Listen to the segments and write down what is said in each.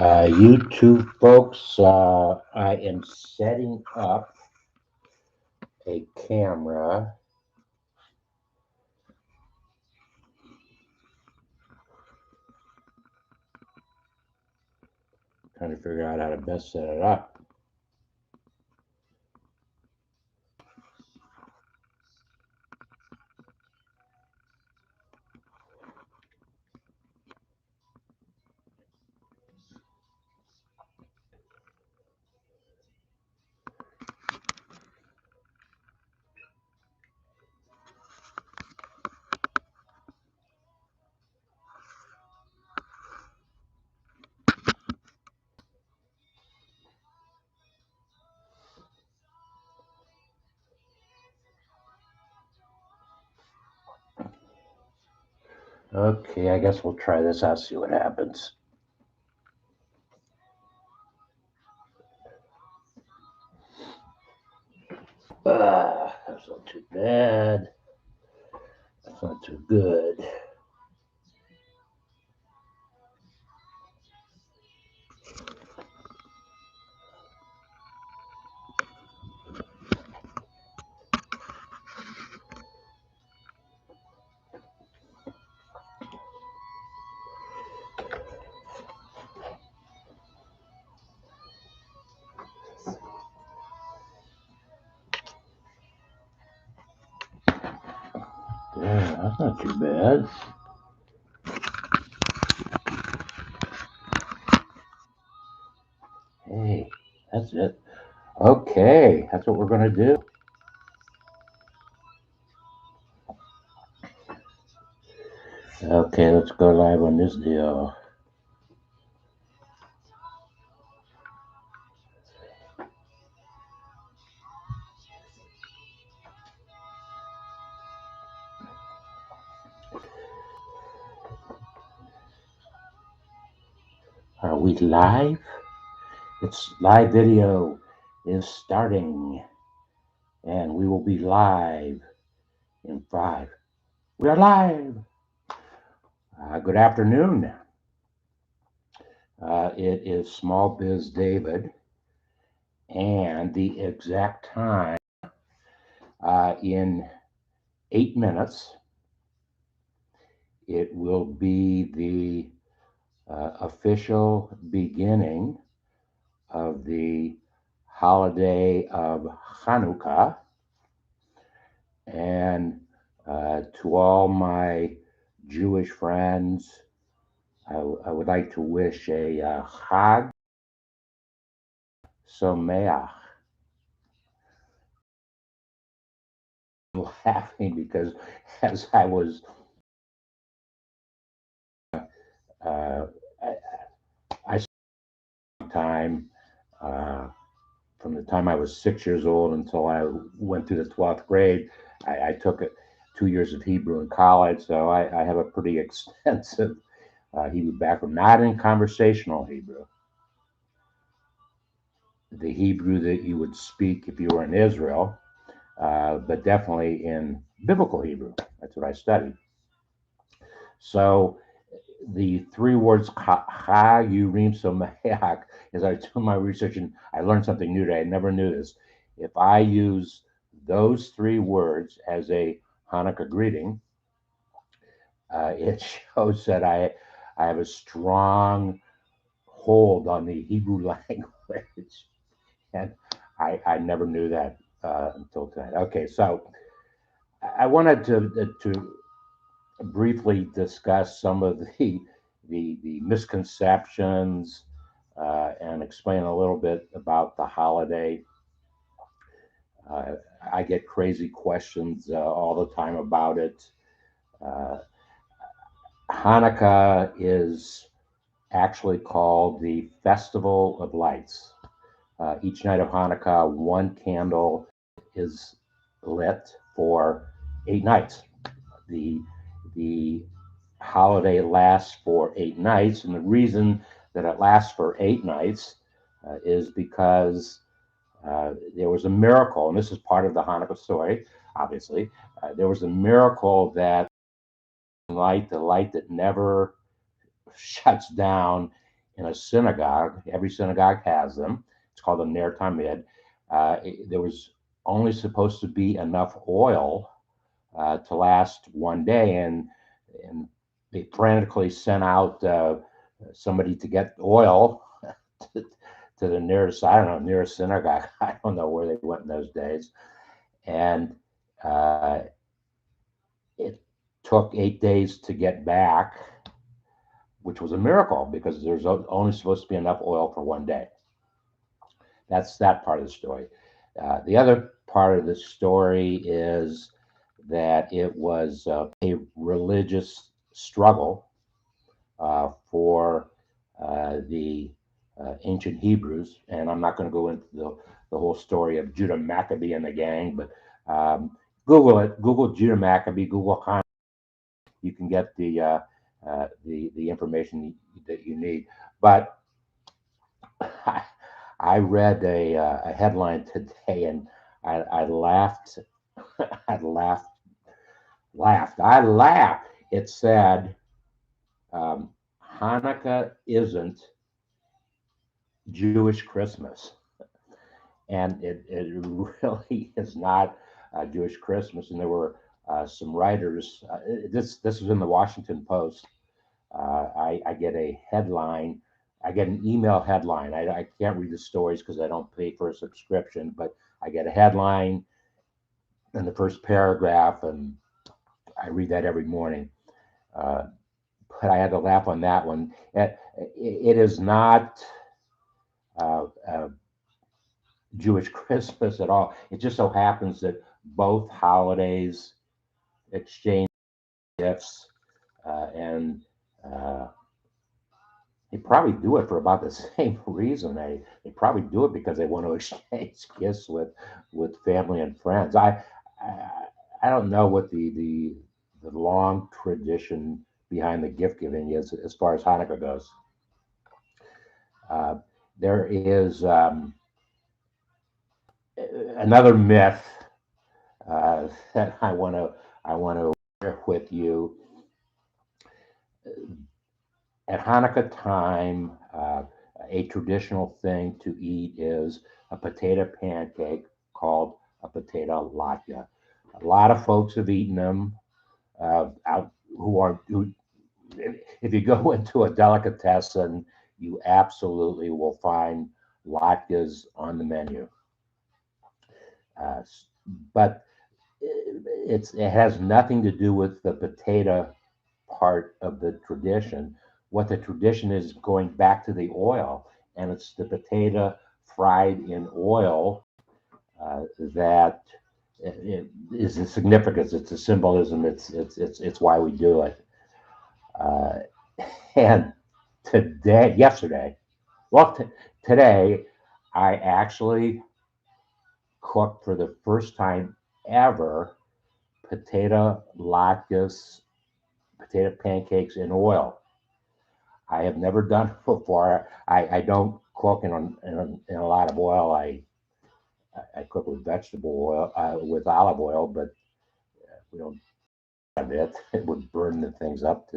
YouTube folks, I am setting up a camera. Trying to figure out how to best set it up. Okay, I guess we'll try this out, see what happens. That's not too bad. That's not too good. Yeah, that's not too bad. Hey, that's it. Okay, that's what we're going to do. Okay, let's go live on this deal. Are we live? It's live video is starting, and we will be live in 5. We are live. Good afternoon. It is Small Biz David, and the exact time in 8 minutes, it will be the official beginning of the holiday of Hanukkah. And to all my Jewish friends, I would like to wish a Chag Someach. I'm laughing because as I was, uh, I spent time from the time I was 6 years old until I went through the 12th grade. I took 2 years of Hebrew in college, so I have a pretty extensive Hebrew background, not in conversational Hebrew, the Hebrew that you would speak if you were in Israel, but definitely in biblical Hebrew. That's what I studied. So the 3 words "ha yurim someach," as I do my research, and I learned something new today. I never knew this. If I use those 3 words as a Hanukkah greeting, it shows that I have a strong hold on the Hebrew language, and I never knew that until tonight. Okay, so I wanted to briefly discuss some of the misconceptions and explain a little bit about the holiday. Uh, I get crazy questions all the time about it. Uh, Hanukkah is actually called the Festival of Lights. Each night of Hanukkah, one candle is lit for 8 nights. The holiday lasts for 8 nights, and the reason that it lasts for 8 nights is because there was a miracle, and this is part of the Hanukkah story. Obviously, there was a miracle that the light that never shuts down, in a synagogue. Every synagogue has them. It's called a Ner Tamid. There was only supposed to be enough oil to last one day, and they frantically sent out somebody to get oil to, to the nearest, I don't know, nearest synagogue. I don't know where they went in those days. And it took 8 days to get back, which was a miracle because there's only supposed to be enough oil for one day. That's that part of the story. The other part of the story is that it was a religious struggle for the ancient Hebrews, and I'm not going to go into the whole story of Judah Maccabee and the gang, but Google it. Google Judah Maccabee. Google Han. You can get the information that you need. But I read a headline today, and I laughed. I laughed. I laughed. It said, Hanukkah isn't Jewish Christmas. And it really is not Jewish Christmas. And there were some writers. This was in the Washington Post. I get a headline. I get an email headline. I can't read the stories because I don't pay for a subscription, but I get a headline in the first paragraph, and I read that every morning. But I had to laugh on that one. It is not Jewish Christmas at all. It just so happens that both holidays exchange gifts, and they probably do it for about the same reason. They probably do it because they want to exchange gifts with family and friends. I don't know what the long tradition behind the gift giving is as far as Hanukkah goes. Uh, there is another myth that I want to share with you. At Hanukkah time, a traditional thing to eat is a potato pancake called a potato latke. A lot of folks have eaten them. Out who if you go into a delicatessen, you absolutely will find latkes on the menu. Uh, but it has nothing to do with the potato part of the tradition. What the tradition is going back to the oil, and it's the potato fried in oil that it is the significance. It's the symbolism. It's why we do it. Uh, and yesterday, well, today, I actually cooked for the first time ever potato latkes, potato pancakes in oil. I have never done it before. I don't cook in a lot of oil. I cook with vegetable oil, with olive oil, but we don't have it. It would burn the things up.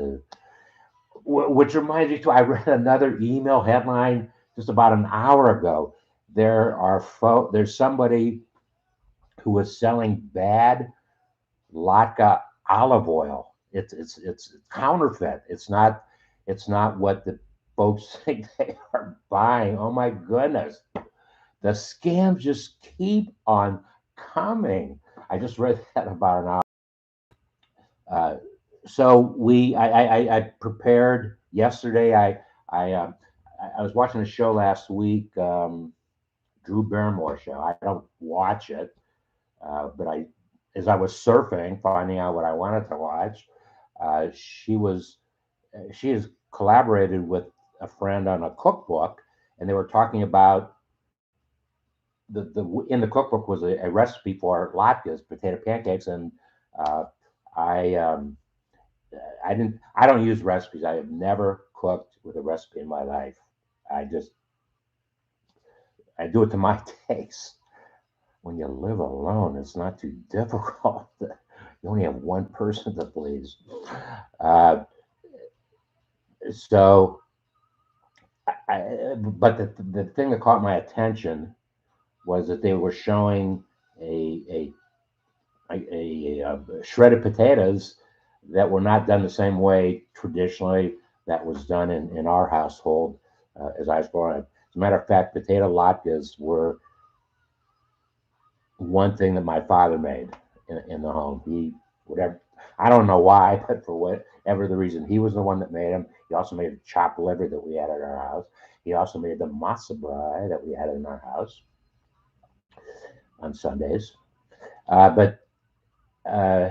Which reminds me too. I read another email headline just about an hour ago. There's somebody who was selling bad latke olive oil. It's counterfeit. It's not what the folks think they are buying. Oh my goodness. The scams just keep on coming. I just read that about an hour. Uh, I prepared yesterday. I was watching a show last week, Drew Barrymore show. I don't watch it, but as I was surfing, finding out what I wanted to watch, she has collaborated with a friend on a cookbook, and they were talking about the in the cookbook was a recipe for latkes, potato pancakes, and uh, I I don't use recipes. I have never cooked with a recipe in my life. I just I do it to my taste. When you live alone, it's not too difficult. You only have one person to please. Uh, so But the thing that caught my attention was that they were showing a shredded potatoes that were not done the same way traditionally that was done in our household as I was growing up. As a matter of fact, potato latkes were one thing that my father made in the home. He, whatever, I don't know why, but for whatever the reason, he was the one that made them. He also made the chopped liver that we had at our house. He also made the masa brie that we had in our house on Sundays. But uh,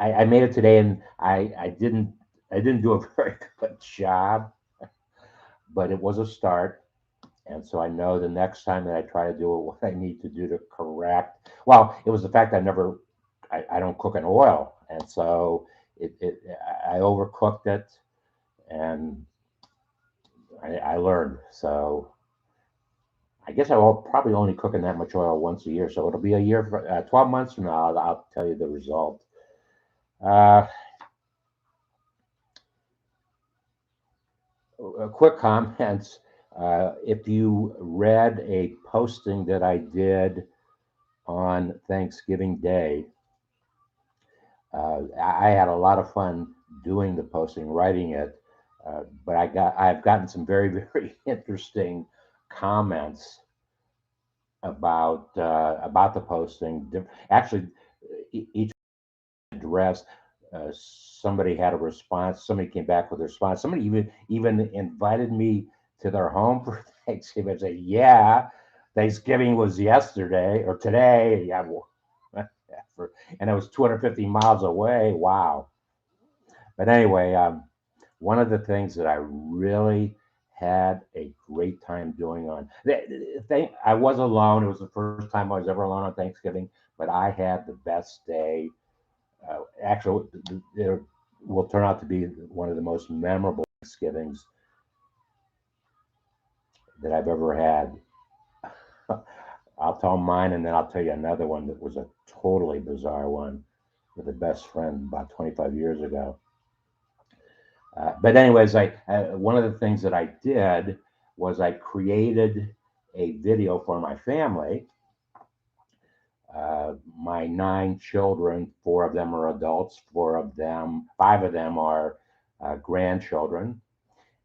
I made it today, and I didn't do a very good job, but it was a start. And so I know the next time that I try to do it, what I need to do to correct. Well, it was the fact I don't cook in oil, and so I overcooked it, and I learned. So I guess I will probably only cook in that much oil once a year. So it'll be a year, 12 months from now. I'll tell you the result. Uh, Quick comments. If you read a posting that I did on Thanksgiving Day, I had a lot of fun doing the posting, writing it, but I've gotten some very very interesting comments about the posting. Actually, each address, somebody had a response. Somebody came back with a response. Somebody even invited me to their home for Thanksgiving. I said, "Yeah, Thanksgiving was yesterday or today." Yeah, and it was 250 miles away. Wow. But anyway, one of the things that I really had a great time doing I was alone. It was the first time I was ever alone on Thanksgiving, but I had the best day. Actually, it will turn out to be one of the most memorable Thanksgivings that I've ever had. I'll tell mine, and then I'll tell you another one that was a totally bizarre one with a best friend about 25 years ago. But anyways, one of the things that I did was I created a video for my family. My 9 children, 4 of them are adults, 5 of them are grandchildren,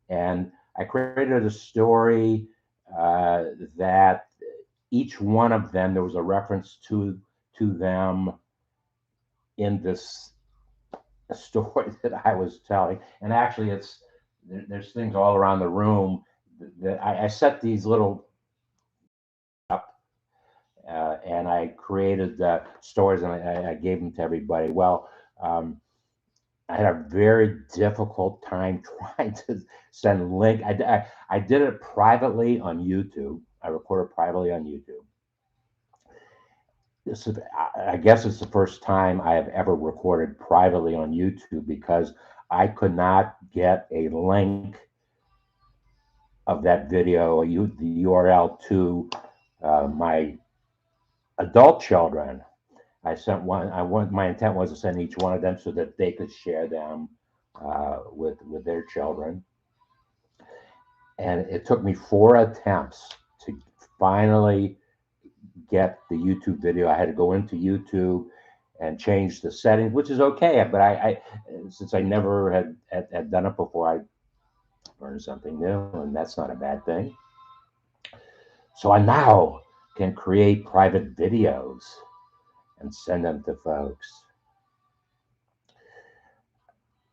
and I created a story uh, that each one of them there was a reference to them in this story that I was telling, and actually, there's things all around the room that I set these little up, and I created stories, and I gave them to everybody. Well, um, I had a very difficult time trying to send link. I did it privately on YouTube. I recorded privately on YouTube. I guess it's the first time I have ever recorded privately on YouTube because I could not get a link of that video, the URL to my adult children. I sent one. My intent was to send each one of them so that they could share them with their children. And it took me 4 attempts to finally get the YouTube video. I had to go into YouTube and change the settings, which is okay. But since I never had done it before, I learned something new, and that's not a bad thing. So I now can create private videos and send them to folks.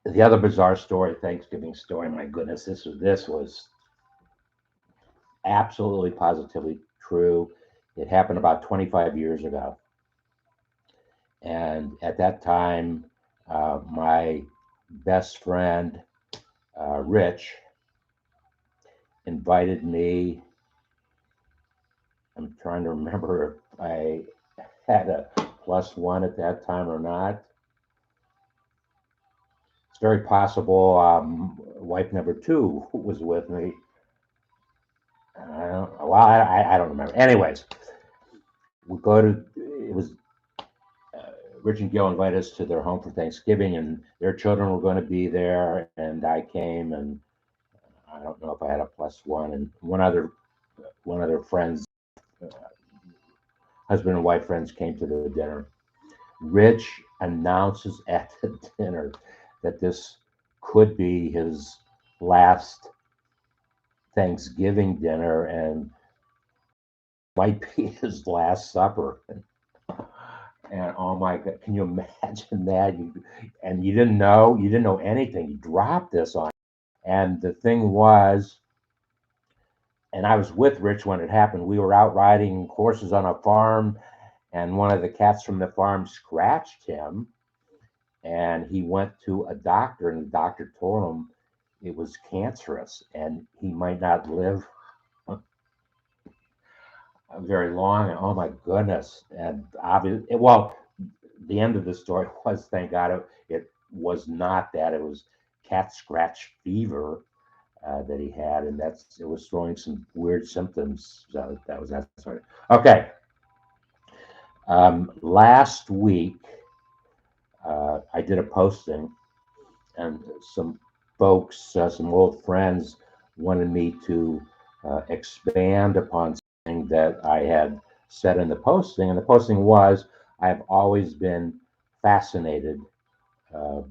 The other bizarre story, Thanksgiving story, my goodness, this was absolutely positively true. It happened about 25 years ago. And at that time, my best friend, Rich, invited me. I'm trying to remember if I had a +1 at that time or not. It's very possible wife number 2 was with me. I don't remember. Anyways, we go to, it was Rich and Gil invited us to their home for Thanksgiving, and their children were going to be there. And I came, and I don't know if I had a plus one, and one other friends, uh, husband and wife friends, came to the dinner. Rich announces at the dinner that this could be his last Thanksgiving dinner and might be his last supper. And oh my God, can you imagine that? And you didn't know anything. You dropped this on. And the thing was, and I was with Rich when it happened. We were out riding horses on a farm, and one of the cats from the farm scratched him. And he went to a doctor, and the doctor told him it was cancerous and he might not live very long. And oh my goodness. And obviously, well, the end of the story was, thank God, it was not that. It was cat scratch fever that he had, and it was throwing some weird symptoms. So that was that story. Okay. Last week, I did a posting, and some folks, some old friends, wanted me to expand upon something that I had said in the posting. And the posting was, I've always been fascinated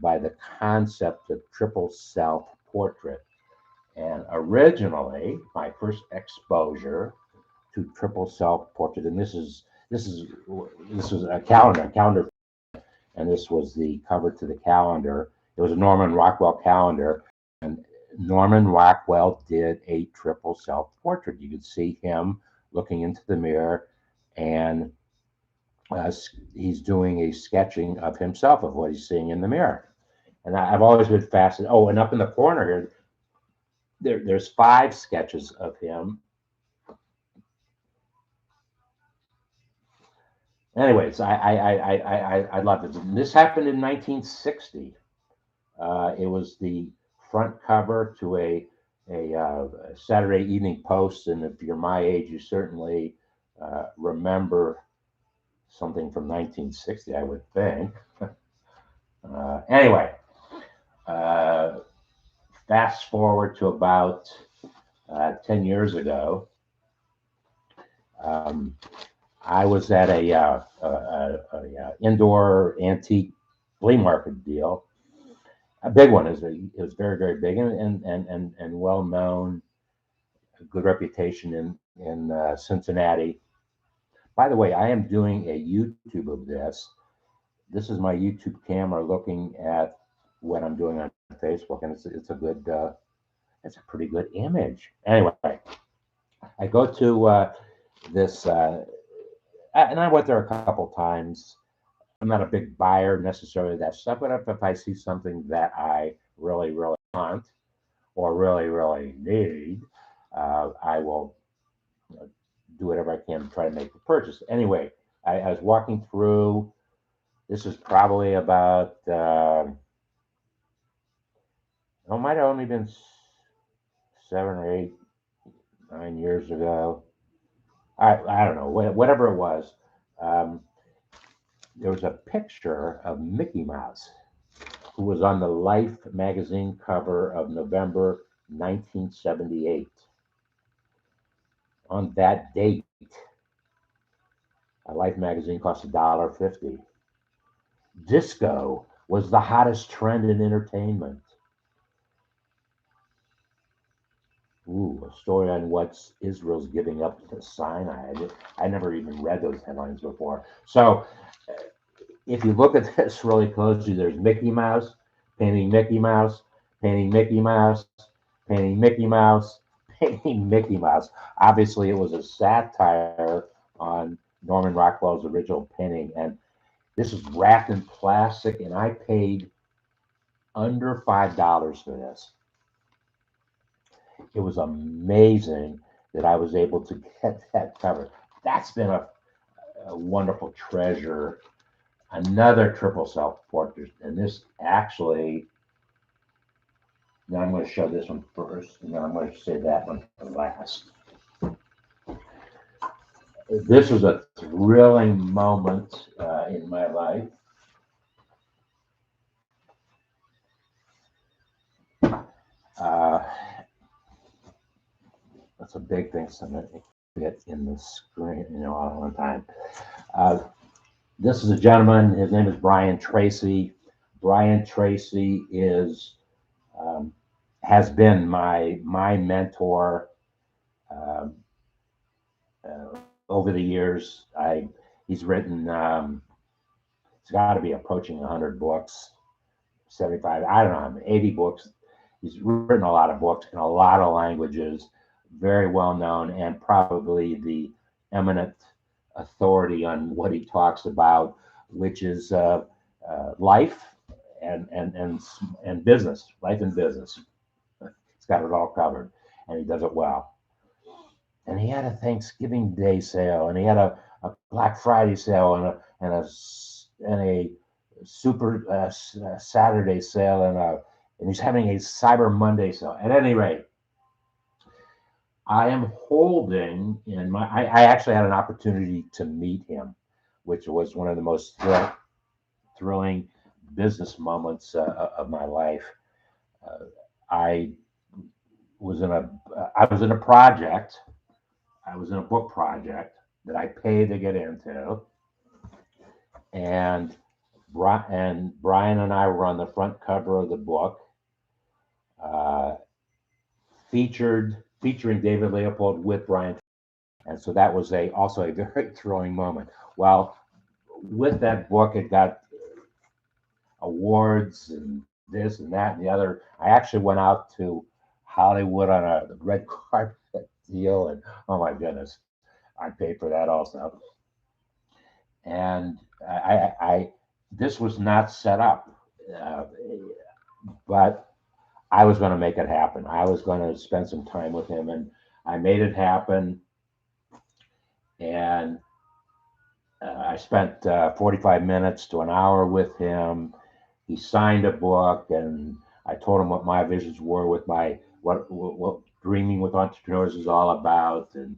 by the concept of triple self portrait. And originally, my first exposure to triple self portrait, and this was a calendar, and this was the cover to the calendar. It was a Norman Rockwell calendar, and Norman Rockwell did a triple self portrait. You could see him looking into the mirror, and he's doing a sketching of himself, of what he's seeing in the mirror. And I've always been fascinated. Oh, and up in the corner here, there's 5 sketches of him. Anyways, I love it. And this happened in 1960. It was the front cover to a Saturday Evening Post, and if you're my age, you certainly remember something from 1960, I would think. Anyway, uh, fast forward to about 10 years ago. Um, I was at a indoor antique flea market deal, a big one. It was very, very big, and well known, good reputation in Cincinnati. By the way, I am doing a YouTube of this. This is my YouTube camera looking at what I'm doing on Facebook, and it's a pretty good image. Anyway, I go to this, and I went there a couple times. I'm not a big buyer necessarily of that stuff, but if I see something that I really, really want or really, really need, I will do whatever I can to try to make the purchase. Anyway, I was walking through. This is probably about, it might have only been 7 or 8, 9 years ago. I don't know, whatever it was. Um, there was a picture of Mickey Mouse, who was on the Life magazine cover of November 1978. On that date, a Life magazine cost $1.50. Disco was the hottest trend in entertainment. Ooh, a story on what Israel's giving up to Sinai. I never even read those headlines before. So, if you look at this really closely, there's Mickey Mouse painting Mickey Mouse, painting Mickey Mouse, painting Mickey Mouse, painting Mickey Mouse. Obviously, it was a satire on Norman Rockwell's original painting, and this is wrapped in plastic, and I paid under $5 for this. It was amazing that I was able to get that cover. That's been a wonderful treasure. Another triple self portrait, and this actually, now I'm going to show this one first, and then I'm going to say that one for last. This was a thrilling moment in my life. Uh, That's a big thing, so I'm going to fit in the screen, all at one time. Uh, this is a gentleman. His name is Brian Tracy. Brian Tracy is um, has been my mentor um, over the years. He's written. It's got to be approaching 100 books, 75. I don't know, 80 books. He's written a lot of books in a lot of languages. Very well known, and probably the eminent authority on what he talks about, which is life and business, life and business. He's got it all covered, and he does it well. And he had a Thanksgiving Day sale, and he had a Black Friday sale, and a super Saturday sale, and he's having a Cyber Monday sale. At any rate, I am holding in my. I actually had an opportunity to meet him, which was one of the most thrilling business moments of my life. Uh, I I was in a project. I was in a book project that I paid to get into, and Brian and I were on the front cover of the book, uh, featuring David Leopold with Brian, and so that was a also a very thrilling moment. Well, with that book, it got awards and this and that and the other. I actually went out to Hollywood on a red carpet deal, and oh my goodness, I paid for that also. And this was not set up, uh, but I was going to make it happen. I was going to spend some time with him, and I made it happen. And I spent 45 minutes to an hour with him. He signed a book, and I told him what my visions were with what dreaming with entrepreneurs is all about, and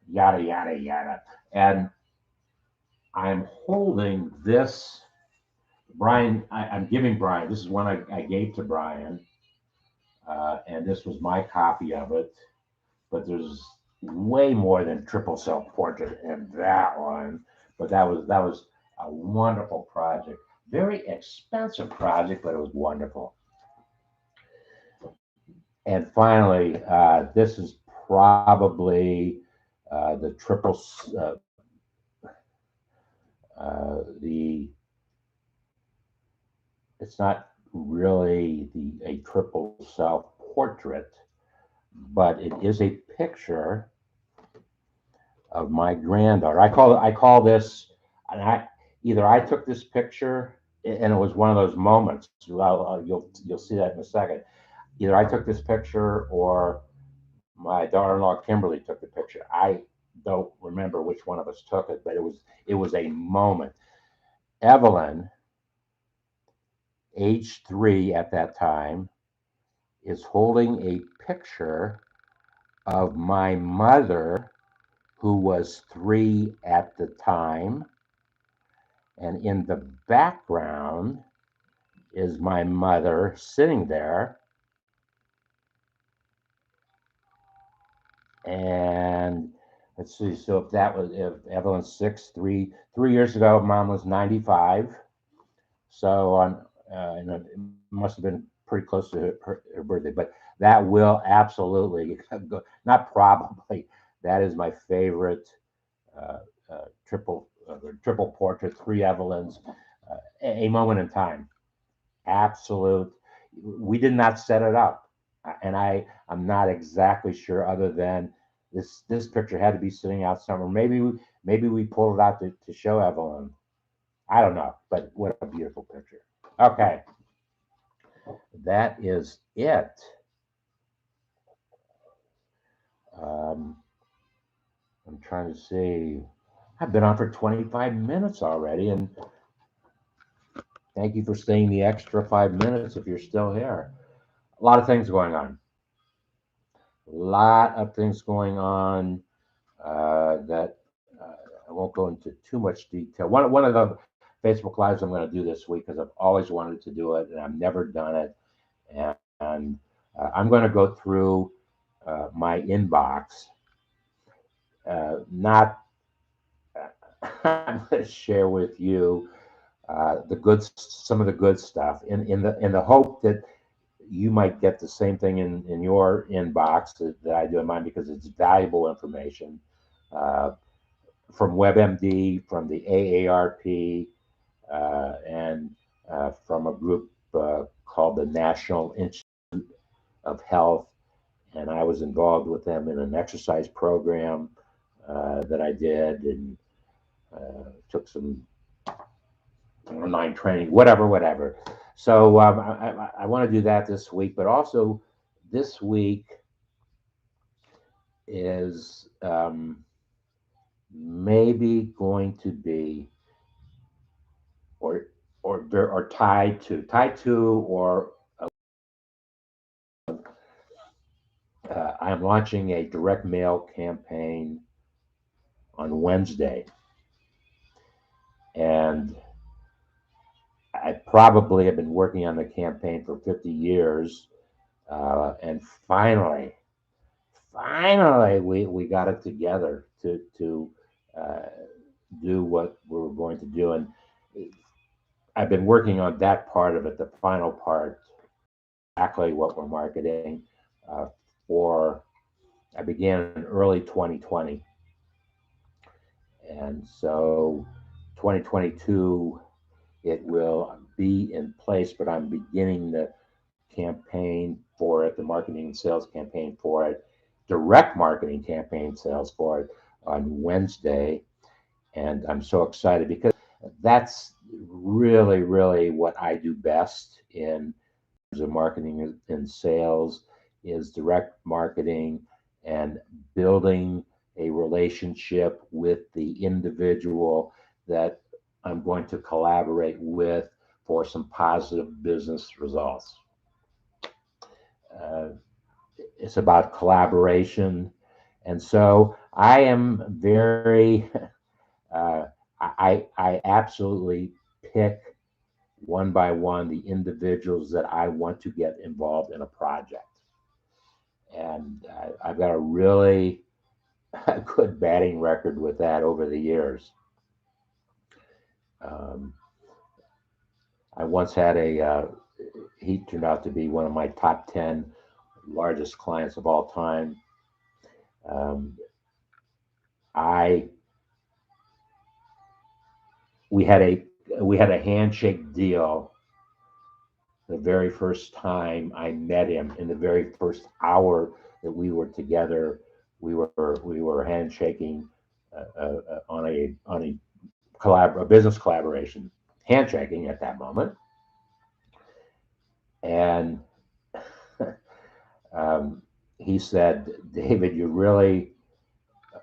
yada yada yada. And I'm holding this. I'm giving Brian. This is one I gave to Brian, and this was my copy of it. But there's way more than triple self portrait in that one. But that was a wonderful project. Very expensive project, but it was wonderful. And finally, this is probably the the it's not really a triple self portrait, but it is a picture of my granddaughter. I call this, and either I took this picture, and it was one of those moments. Well, you'll see that in a second. Either I took this picture, or my daughter-in-law Kimberly took the picture. I don't remember which one of us took it, but it was a moment. Evelyn, age 3 at that time, is holding a picture of my mother, who was 3 at the time. And in the background is my mother sitting there. And let's see, so if Evelyn's 6, 3 years ago, mom was 95. So it must have been pretty close to her birthday, but that will absolutely not probably. That is my favorite uh, triple portrait, 3 Evelyns, a moment in time. Absolute. We did not set it up, and I'm not exactly sure. Other than this picture had to be sitting out somewhere. Maybe we pulled it out to show Evelyn. I don't know, but what a beautiful picture. Okay, that is it. Um, I'm trying to see. I've been on for 25 minutes already, and thank you for staying the extra 5 minutes if you're still here. A lot of things going on. A lot of things going on that I won't go into too much detail. One of the Facebook Lives I'm going to do this week, because I've always wanted to do it and I've never done it. And I'm going to go through my inbox. Not, I'm going to share with you some of the good stuff, in the hope that you might get the same thing in your inbox that I do in mine, because it's valuable information uh, from WebMD, from the AARP, and from a group called the National Institute of Health. And I was involved with them in an exercise program that I did, and took some online training, whatever. So I want to do that this week, but also this week is maybe going to be, or or tied to, or I'm launching a direct mail campaign on Wednesday, and I probably have been working on the campaign for 50 years, and finally we got it together to uh, do what we were going to do. And I've been working on that part of it, the final part, exactly what we're marketing uh, for. I began in early 2020, and so 2022 it will be in place, but I'm beginning the campaign for it, the marketing and sales campaign for it, direct marketing campaign sales for it on Wednesday. And I'm so excited because that's really what I do best in terms of marketing and sales, is direct marketing and building a relationship with the individual that I'm going to collaborate with for some positive business results. Uh, it's about collaboration. And so I am very, uh, I absolutely pick one by one the individuals that I want to get involved in a project. And I've got a really good batting record with that over the years. Um, I once had he turned out to be one of my top 10 largest clients of all time. Um, I we had a we had a handshake deal the very first time I met him. In the very first hour that we were together, we were handshaking on a business collaboration, handshaking at that moment. And um, he said, "David, you really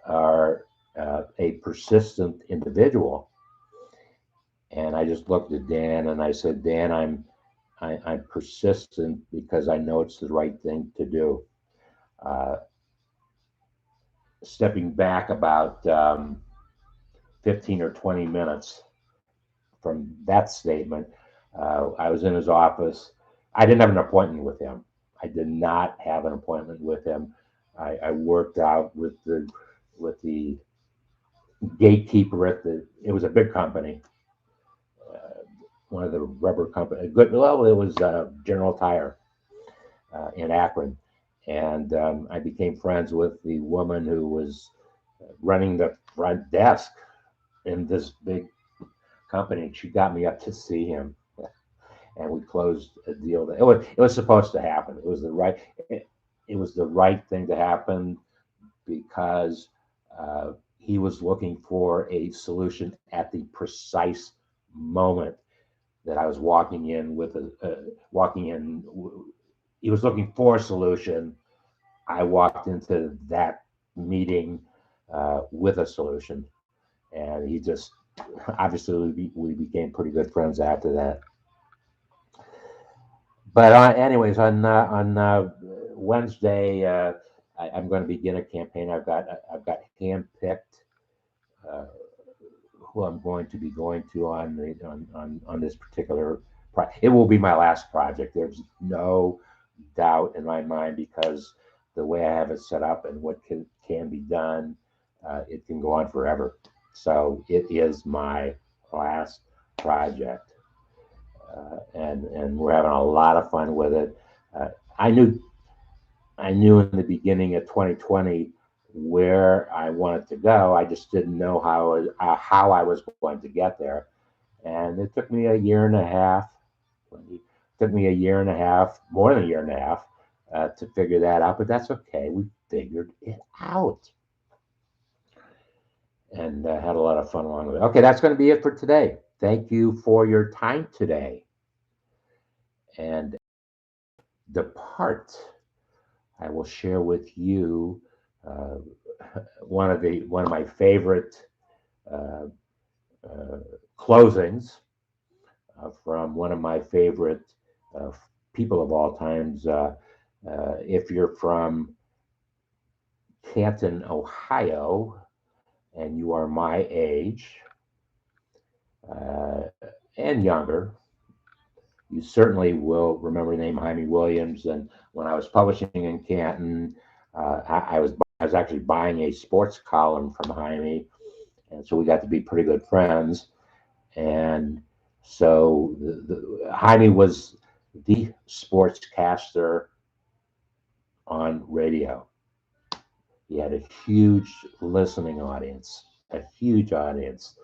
are a persistent individual." And I just looked at Dan and I said, "Dan, I'm persistent because I know it's the right thing to do." Uh, Stepping back about 15 or 20 minutes from that statement, I was in his office. I didn't have an appointment with him. I did not have an appointment with him. I worked out with the gatekeeper at the. It was a big company, one of the rubber company. Good. Well, it was General Tire in Akron, and I became friends with the woman who was running the front desk in this big company. She got me up to see him, and we closed a deal. It was supposed to happen. It was the right thing to happen, because he was looking for a solution at the precise moment that I was walking in with walking in. He was looking for a solution. I walked into that meeting with a solution, and he just obviously we became pretty good friends after that. But anyways, on Wednesday, I'm going to begin a campaign. I've got handpicked uh, who I'm going to be going to on this particular. It will be my last project. There's no doubt in my mind, because the way I have it set up and what can be done, it can go on forever. So it is my last project, and we're having a lot of fun with it. Uh, I knew I knew in the beginning of 2020 where I wanted to go. I just didn't know how I was going to get there, and it took me a year and a half. It took me a year and a half, more than a year and a half, to figure that out. But that's okay. We figured it out, and had a lot of fun along with it. Okay, that's going to be it for today. Thank you for your time today, and depart. I will share with you uh, one of my favorite uh, uh, closings from one of my favorite uh, people of all times. If you're from Canton, Ohio, and you are my age uh, and younger, you certainly will remember the name Jaime Williams. And when I was publishing in Canton, I was actually buying a sports column from Jaime, and so we got to be pretty good friends. And so Jaime was the sportscaster on radio. He had a huge listening audience, a huge audience.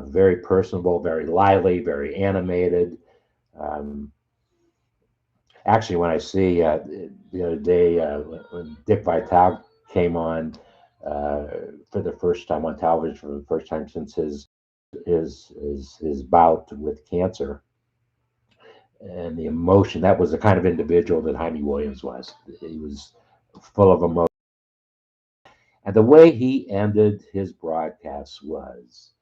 Very personable, very lively, very animated. Um, Actually, when I see the other day when Dick Vitale came on uh, for the first time on television for the first time since his bout with cancer, and the emotion, that was the kind of individual that Jaime Williams was. He was full of emotion. And the way he ended his broadcasts was,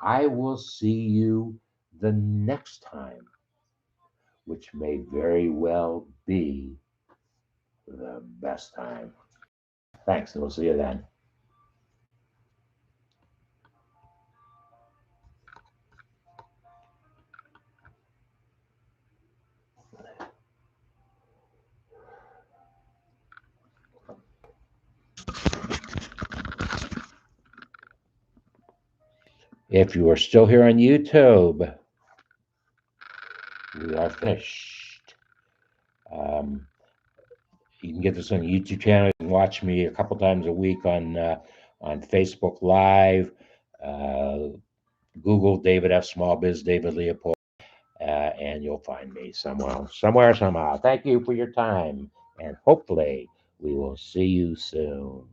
I will see you the next time, which may very well be the best time. Thanks, and we'll see you then. If you are still here on YouTube, we are finished. Um, you can get this on the YouTube channel. You can watch me a couple times a week on Facebook Live. Uh, Google David F. Small Biz David Leopold, and you'll find me somewhere, somehow. Thank you for your time, and hopefully we will see you soon.